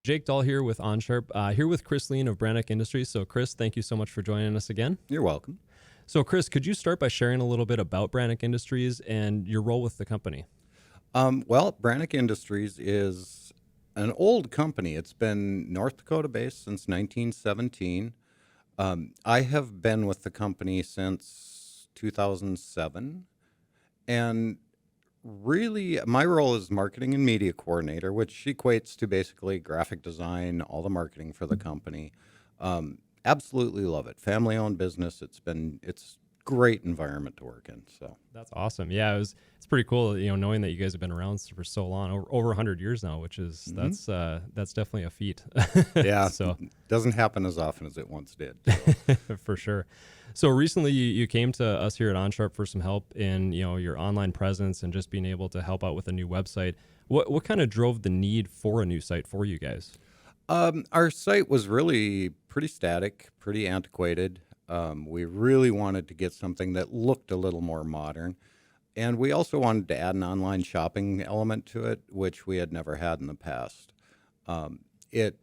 Jake Dahl here with Onsharp, here with Chris Lean of Branick Industries. So Chris, thank you so much for joining us again. You're welcome. So Chris, could you start by sharing a little bit about Branick Industries and your role with the company? Well, Branick Industries is an old company. It's been North Dakota based since 1917. I have been with the company since 2007. And really, my role is marketing and media coordinator, which equates to basically graphic design, all the marketing for the company. Absolutely love it. Family-owned business. It's great environment to work in. So That's awesome. Yeah, it's pretty cool, knowing that you guys have been around for so long, over 100 years now, which is that's definitely a feat. yeah, So doesn't happen as often as it once did. So. for sure. So recently you came to us here at Onsharp for some help in, your online presence and just being able to help out with a new website. What kind of drove the need for a new site for you guys? Our site was really pretty static, pretty antiquated. We really wanted to get something that looked a little more modern. And we also wanted to add an online shopping element to it, which we had never had in the past. It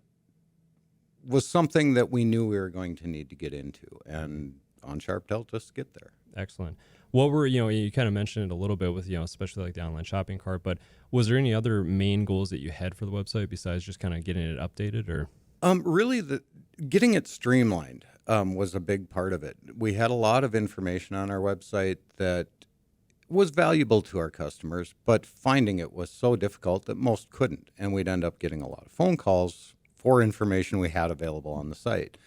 was something that we knew we were going to need to get into, and Onsharp helped us get there. Excellent. What were, you kind of mentioned it a little bit with, especially like the online shopping cart, but was there any other main goals that you had for the website besides just kind of getting it updated or? Really, getting it streamlined was a big part of it. We had a lot of information on our website that was valuable to our customers, but finding it was so difficult that most couldn't, and we'd end up getting a lot of phone calls for information we had available on the site.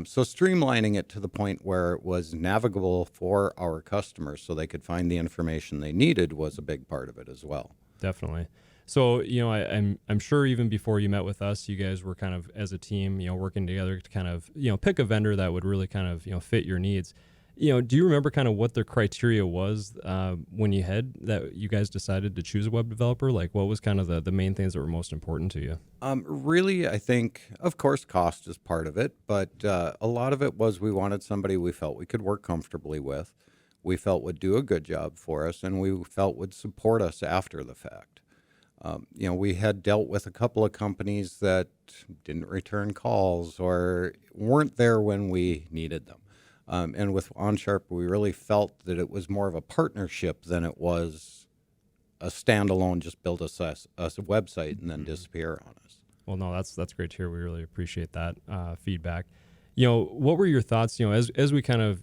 So streamlining it to the point where it was navigable for our customers so they could find the information they needed was a big part of it as well. Definitely. So, I'm sure even before you met with us, you guys were kind of as a team, working together to kind of, pick a vendor that would really kind of, fit your needs. Do you remember kind of what the criteria was when you guys decided to choose a web developer? Like what was kind of the main things that were most important to you? Really, I think, of course, cost is part of it, but a lot of it was we wanted somebody we felt we could work comfortably with, we felt would do a good job for us, and we felt would support us after the fact. We had dealt with a couple of companies that didn't return calls or weren't there when we needed them. And with Onsharp, we really felt that it was more of a partnership than it was a standalone, just build us a website and then disappear on us. Well, no, that's great to hear. We really appreciate that feedback. What were your thoughts, as we kind of,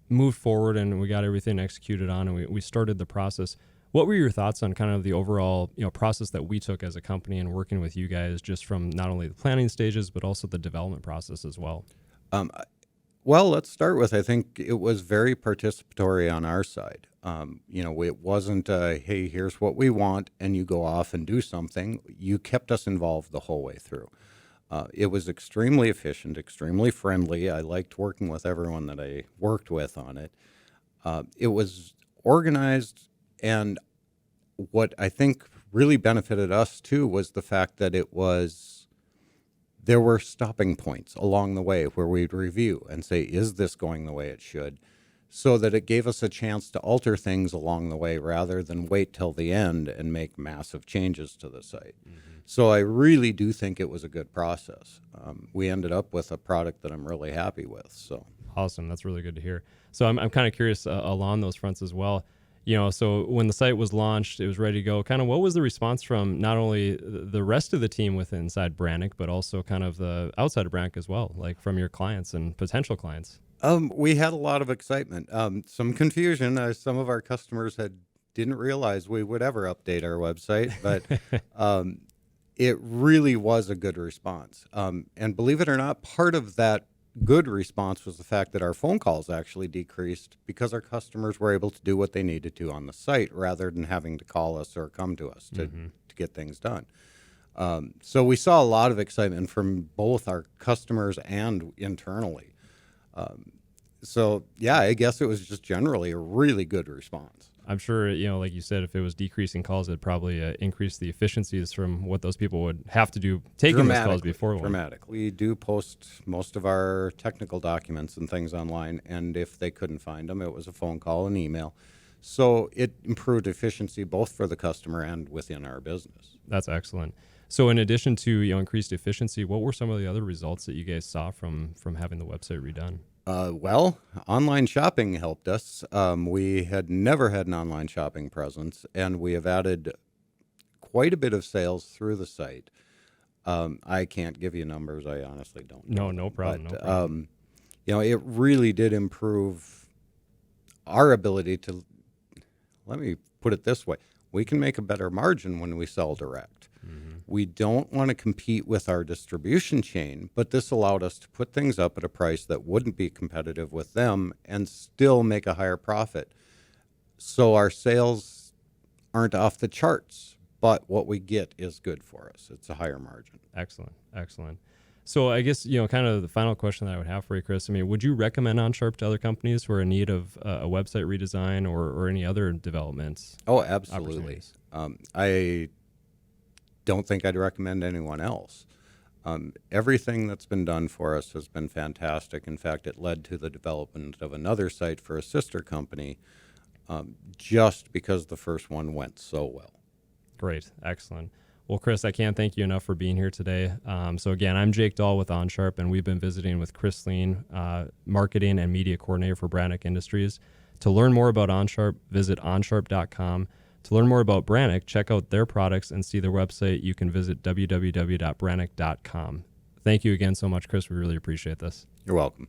moved forward and we got everything executed on and we started the process? What were your thoughts on kind of the overall, process that we took as a company and working with you guys just from not only the planning stages, but also the development process as well? Well, let's start with, I think it was very participatory on our side. It wasn't, hey, here's what we want, and you go off and do something. You kept us involved the whole way through. It was extremely efficient, extremely friendly. I liked working with everyone that I worked with on it. It was organized, and what I think really benefited us, too, was the fact that there were stopping points along the way where we'd review and say, is this going the way it should? So that it gave us a chance to alter things along the way rather than wait till the end and make massive changes to the site. Mm-hmm. So I really do think it was a good process. We ended up with a product that I'm really happy with. So awesome. That's really good to hear. So I'm kind of curious along those fronts as well. So when the site was launched, it was ready to go. Kind of what was the response from not only the rest of the team within inside Branick, but also kind of the outside of Branick as well, like from your clients and potential clients? We had a lot of excitement, some confusion. Some of our customers didn't realize we would ever update our website, but it really was a good response. And believe it or not, part of that good response was the fact that our phone calls actually decreased because our customers were able to do what they needed to on the site rather than having to call us or come to us to get things done. So we saw a lot of excitement from both our customers and internally. So yeah, I guess it was just generally a really good response. I'm sure, like you said, if it was decreasing calls, it'd probably increase the efficiencies from what those people would have to do taking those calls before. Dramatically. We do post most of our technical documents and things online, and if they couldn't find them, it was a phone call and email. So it improved efficiency both for the customer and within our business. That's excellent. So in addition to increased efficiency, what were some of the other results that you guys saw from having the website redone? Well, online shopping helped us. We had never had an online shopping presence, and we have added quite a bit of sales through the site. I can't give you numbers. I honestly don't know. No problem. But, No problem. it really did improve our ability to, let me put it this way, we can make a better margin when we sell direct. We don't want to compete with our distribution chain, but this allowed us to put things up at a price that wouldn't be competitive with them and still make a higher profit. So our sales aren't off the charts, but what we get is good for us. It's a higher margin. Excellent. So I guess, kind of the final question that I would have for you, Chris, I mean, would you recommend Onsharp to other companies who are in need of a website redesign or any other developments? Oh, absolutely. Opportunities? I don't think I'd recommend anyone else. Everything that's been done for us has been fantastic. In fact, it led to the development of another site for a sister company, just because the first one went so well. Great. Excellent. Well, Chris, I can't thank you enough for being here today. So again, I'm Jake Dahl with Onsharp, and we've been visiting with Chris Lean, Marketing and Media Coordinator for Branick Industries. To learn more about Onsharp, visit onsharp.com. To learn more about Branick, check out their products and see their website. You can visit www.branick.com. Thank you again so much, Chris. We really appreciate this. You're welcome.